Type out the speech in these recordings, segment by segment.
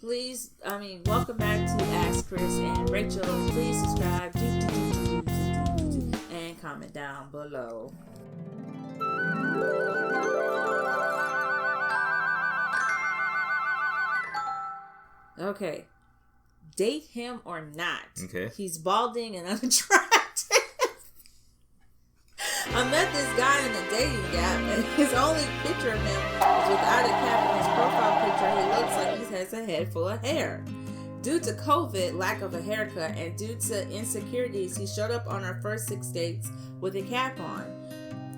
welcome back to Ask Chris and Rachel. Please subscribe and comment down below. Okay. Date him or not. Okay. He's balding and unattractive. I met this guy in a dating app, and his only picture of him is without a cap in his profile picture. He looks like he has a head full of hair. Due to COVID, lack of a haircut, and due to insecurities, he showed up on our first 6 dates with a cap on.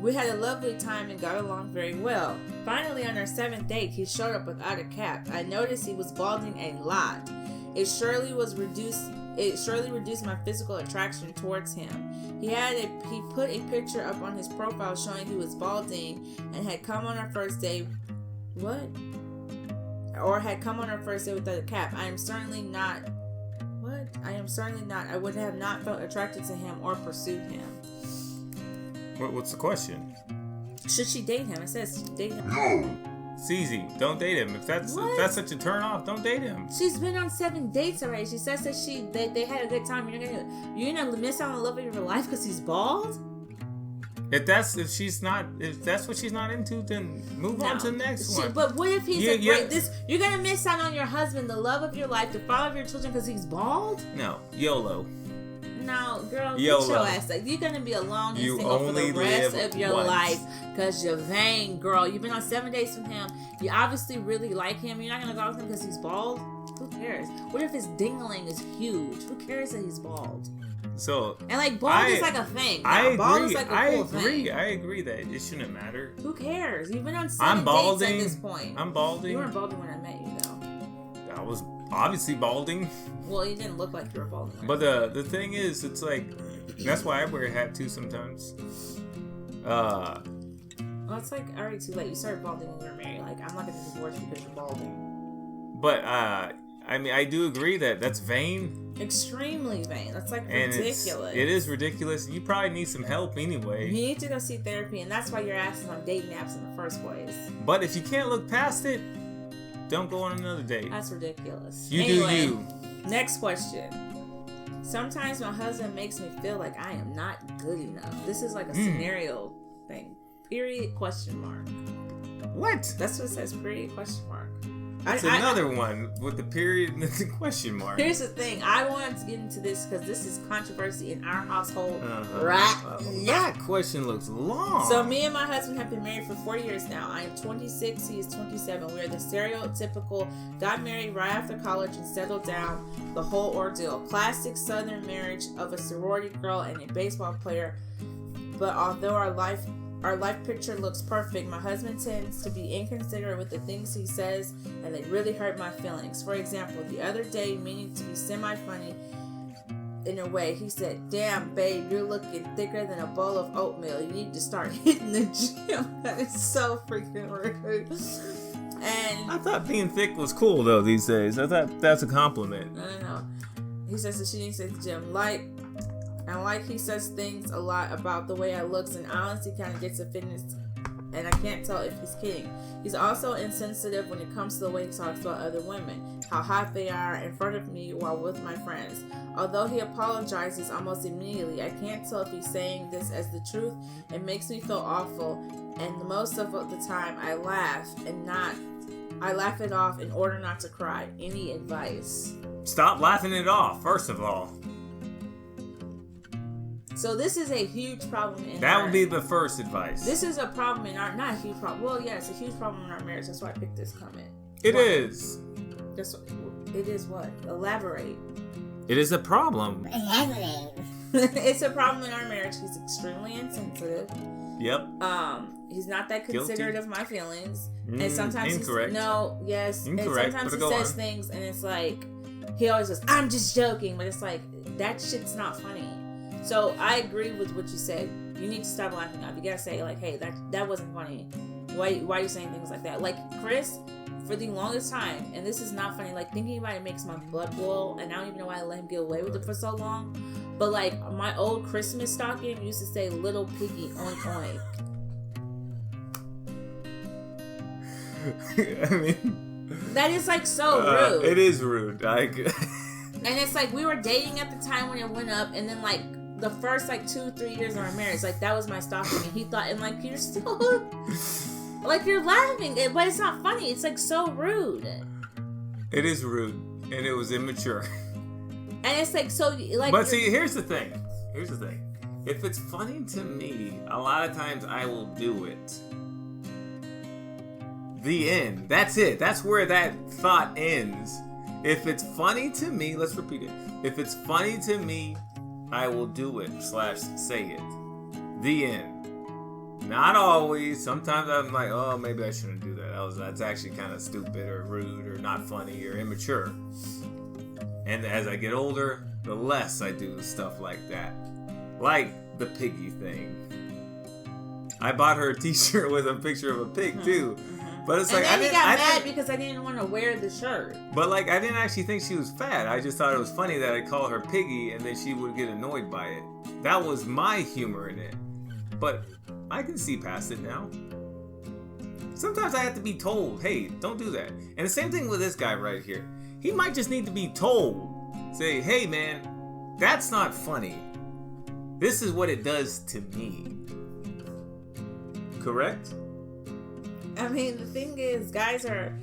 We had a lovely time and got along very well. Finally, on our 7th date, he showed up without a cap. I noticed he was balding a lot. It surely reduced my physical attraction towards him. He put a picture up on his profile showing he was balding and had come on our first date. Had come on our first date without a cap. I am certainly not. I would have not felt attracted to him or pursued him. What's the question? Should she date him? It says date him. No. It's easy. Don't date him. If that's such a turn off, don't date him. She's been on 7 dates already. She says that they had a good time. You're gonna miss out on the love of your life because he's bald? If that's what she's not into, then move on to the next one. But what if he's you're gonna miss out on your husband, the love of your life, the father of your children, because he's bald? No, YOLO. No, girl, get your ass. You're gonna be alone and single for the rest of your life because you're vain, girl. You've been on 7 dates with him. You obviously really like him. You're not gonna go out with him because he's bald. Who cares? What if his dingling is huge? Who cares that he's bald? So bald is like a thing. I agree. Bald is like a cool thing. I agree that it shouldn't matter. Who cares? You've been on 7 dates at this point. I'm balding. You weren't balding when I met you, though. I was obviously balding. Well, you didn't look like you were balding. But the thing is, it's like that's why I wear a hat too sometimes. Well, it's like already too late. You started balding when you were married. Like, I'm not gonna divorce you because you're balding. But I do agree that that's vain. Extremely vain. That's like ridiculous. It is ridiculous. You probably need some help anyway. You need to go see therapy, and that's why your ass is on dating apps in the first place. But if you can't look past it, don't go on another date. That's ridiculous. Do you. Next question. Sometimes my husband makes me feel like I am not good enough. This is like a scenario thing. Period, question mark. What? That's what it says, period, question mark. It's another one with the period and the question mark. Here's the thing. I wanted to get into this because this is controversy in our household right now. That question looks long. So me and my husband have been married for 4 years now. I am 26. He is 27. We are the stereotypical got married right after college and settled down, the whole ordeal. Classic Southern marriage of a sorority girl and a baseball player. But although our life picture looks perfect, my husband tends to be inconsiderate with the things he says, and they really hurt my feelings. For example, the other day, meaning to be semi-funny in a way, he said, "Damn, babe, you're looking thicker than a bowl of oatmeal. You need to start hitting the gym." That is so freaking rude. And I thought being thick was cool, though, these days. I thought that's a compliment. I don't know. He says that she needs to hit the gym. He says things a lot about the way I looks, and honestly kind of gets offended, and I can't tell if he's kidding. He's also insensitive when it comes to the way he talks about other women, how hot they are in front of me while with my friends. Although he apologizes almost immediately, I can't tell if he's saying this as the truth. It makes me feel awful, and most of the time I laugh it off in order not to cry. Any advice? Stop laughing it off, first of all. So this is a huge problem in That would be the first advice. This is a problem in not a huge problem. Well, yeah, it's a huge problem in our marriage. That's why I picked this comment. It is. It is what? Elaborate. It is a problem. Elaborate. It's a problem in our marriage. He's extremely insensitive. Yep. He's not that considerate of my feelings. And sometimes incorrect. Incorrect. And sometimes he says things and it's like, he always says, "I'm just joking," but it's like, that shit's not funny. So I agree with what you said. You need to stop laughing off. You gotta say like, "Hey, that wasn't funny. Why are you saying things like that?" Like Chris, for the longest time, and this is not funny. Like thinking about it makes my blood boil, and I don't even know why I let him get away with it for so long. But like my old Christmas stocking used to say "Little Piggy oink oink." I mean, That is like so rude. It is rude. And it's like we were dating at the time when it went up, and then like the first like 2-3 years of our marriage, like that was my stalking, and he thought, and like you're still like you're laughing, but it's not funny. It's like so rude. It is rude, and it was immature. And it's like so like. But see, here's the thing. If it's funny to me, a lot of times I will do it. The end. That's it. That's where that thought ends. If it's funny to me, let's repeat it. If it's funny to me, I will do it / say it. The end. Not always. Sometimes I'm like, oh, maybe I shouldn't do that. That's actually kind of stupid or rude or not funny or immature. And as I get older, the less I do stuff like that. Like the piggy thing. I bought her a t-shirt with a picture of a pig too. But it's and like then he got mad because I didn't want to wear the shirt. But like I didn't actually think she was fat. I just thought it was funny that I'd call her piggy and then she would get annoyed by it. That was my humor in it. But I can see past it now. Sometimes I have to be told, hey, don't do that. And the same thing with this guy right here. He might just need to be told. Say, hey man, that's not funny. This is what it does to me. Correct? I mean, the thing is, guys are,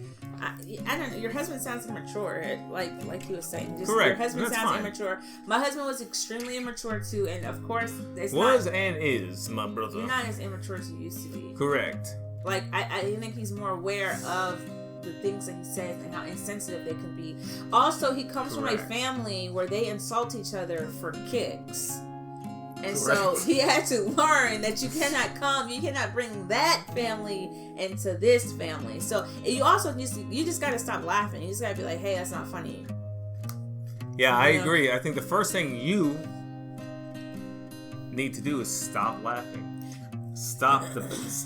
I don't know, your husband sounds immature, like he was saying. Correct. Your husband That's sounds fine. immature. My husband was extremely immature too, and of course, and is, my brother. You're not as immature as you used to be. Correct. Like, I think he's more aware of the things that he says and how insensitive they can be. Also, he comes from a family where they insult each other for kicks. And so he had to learn that you cannot bring that family into this family. So you also just got to stop laughing. You just got to be like, hey, that's not funny. Yeah, I agree. I think the first thing you need to do is stop laughing.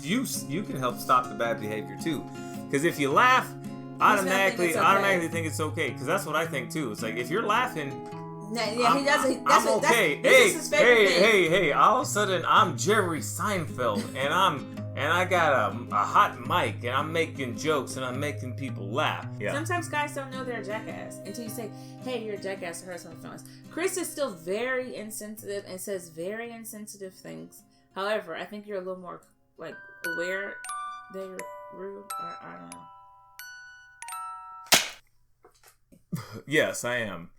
You can help stop the bad behavior too. Because if you laugh, automatically think it's okay. Because that's what I think too. It's like if you're laughing. Yeah, he does. I'm okay. This is his favorite thing. Hey! All of a sudden, I'm Jerry Seinfeld, and I got a hot mic, and I'm making jokes, and I'm making people laugh. Yeah. Sometimes guys don't know they're a jackass until you say, "Hey, you're a jackass." To hurt someone's feelings. Chris is still very insensitive and says very insensitive things. However, I think you're a little more like aware that you're rude. Or, I don't know. Yes, I am.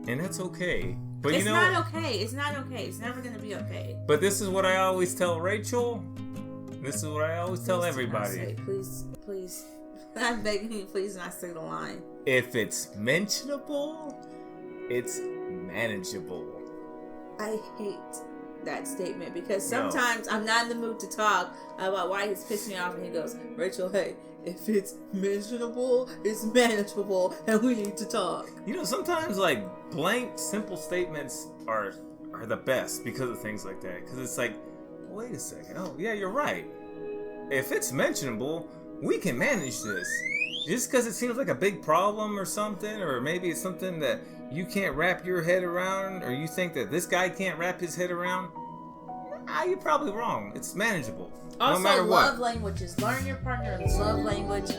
And that's okay. But it's not okay. It's not okay. It's never going to be okay. But this is what I always tell Rachel. This is what I always tell everybody. Please. I'm begging you, please not say the line. If it's mentionable, it's manageable. I hate that statement because sometimes I'm not in the mood to talk about why he's pissed me off and he goes, Rachel, hey, if it's mentionable, it's manageable, and we need to talk. You know, sometimes like blank, simple statements are the best because of things like that. Because it's like, wait a second. Oh, yeah, you're right. If it's mentionable, we can manage this. Just because it seems like a big problem or something, or maybe it's something that you can't wrap your head around, or you think that this guy can't wrap his head around, you're probably wrong. It's manageable. Also, no matter love what. languages. Learn your partner's love language.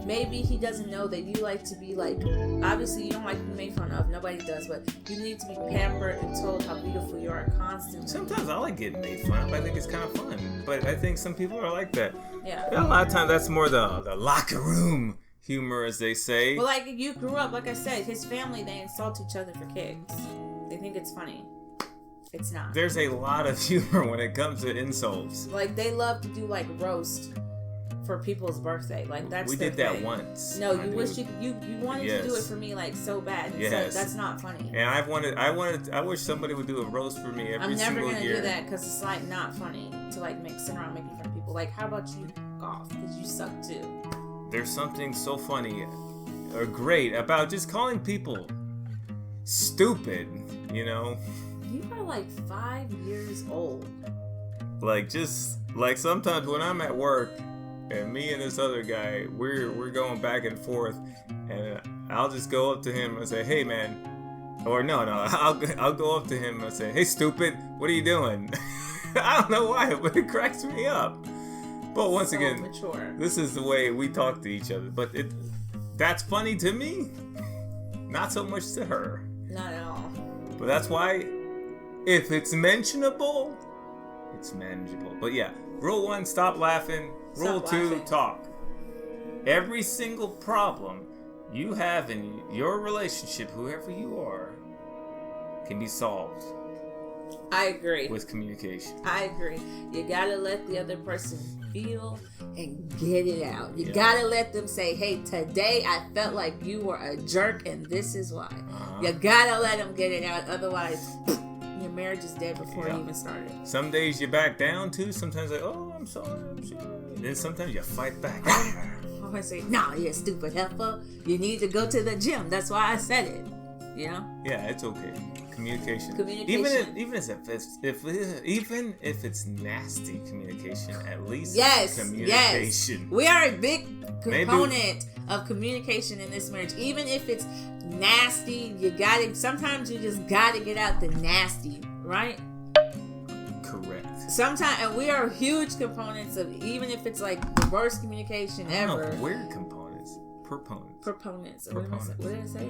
Maybe he doesn't know that you like to be like, obviously you don't like to be made fun of. Nobody does, but you need to be pampered and told how beautiful you are constantly. Sometimes I like getting made fun of. I think it's kind of fun. But I think some people are like that. Yeah. A lot of times that's more the locker room humor, as they say. Well, like you grew up, like I said, his family, they insult each other for kicks. They think it's funny. It's not. There's a lot of humor when it comes to insults. Like they love to do like roast for people's birthday. Like that's we did that once. No, you wish you wanted to do it for me like so bad. It's like, that's not funny. And I wish somebody would do a roast for me every single year. I'm never gonna do that because it's like not funny to like sit around making fun of people. Like how about you golf because you suck too. There's something so funny or great about just calling people stupid, you know? You are like 5 years old. Like sometimes when I'm at work and me and this other guy, we're going back and forth, and I'll just go up to him and say, "Hey man," or no, I'll go up to him and say, "Hey stupid, what are you doing?" I don't know why, but it cracks me up. But once again, mature. This is the way we talk to each other. But That's funny to me. Not so much to her. Not at all. But that's why, if it's mentionable, it's manageable. But yeah, rule 1, stop laughing. Rule 2, talk. Every single problem you have in your relationship, whoever you are, can be solved. I agree. With communication. I agree. You gotta let the other person feel and get it out. You gotta let them say, hey, today I felt like you were a jerk and this is why. You gotta let them get it out. Otherwise, your marriage is dead before it even started. Some days you back down too. Sometimes like, oh, I'm sorry. Then sometimes you fight back. I always say, no, you stupid heifer. You need to go to the gym. That's why I said it. You know? Yeah, it's okay. Communication. Even if it's nasty communication, at least communication. Yes. We are a big component of communication in this marriage. Even if it's nasty, sometimes you just gotta get out the nasty, right? Correct. Sometimes, and we are huge components of, even if it's like the worst communication ever. Weird components. Proponents. What did I say?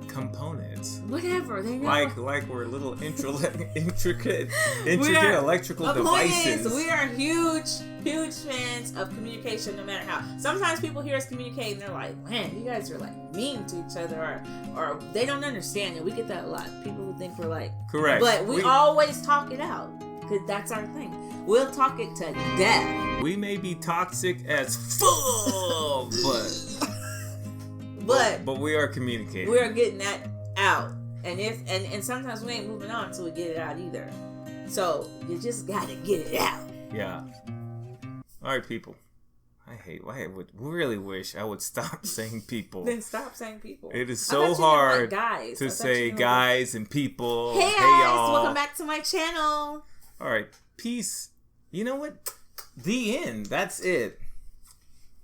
Components. Whatever. They know. Like we're little intricate electrical devices. We are huge fans of communication, no matter how. Sometimes people hear us communicate and they're like, man, you guys are like mean to each other, or they don't understand it. We get that a lot. People who think we're like, correct. But we always talk it out, because that's our thing. We'll talk it to death. We may be toxic as fuck, but we are communicating. We are getting that out. And sometimes we ain't moving on until we get it out either. So you just gotta get it out. Yeah. Alright, people. I would really wish I would stop saying people. Then stop saying people. It is so hard to say guys and people. Hey guys, y'all. Welcome back to my channel. Alright, peace. You know what? The end. That's it.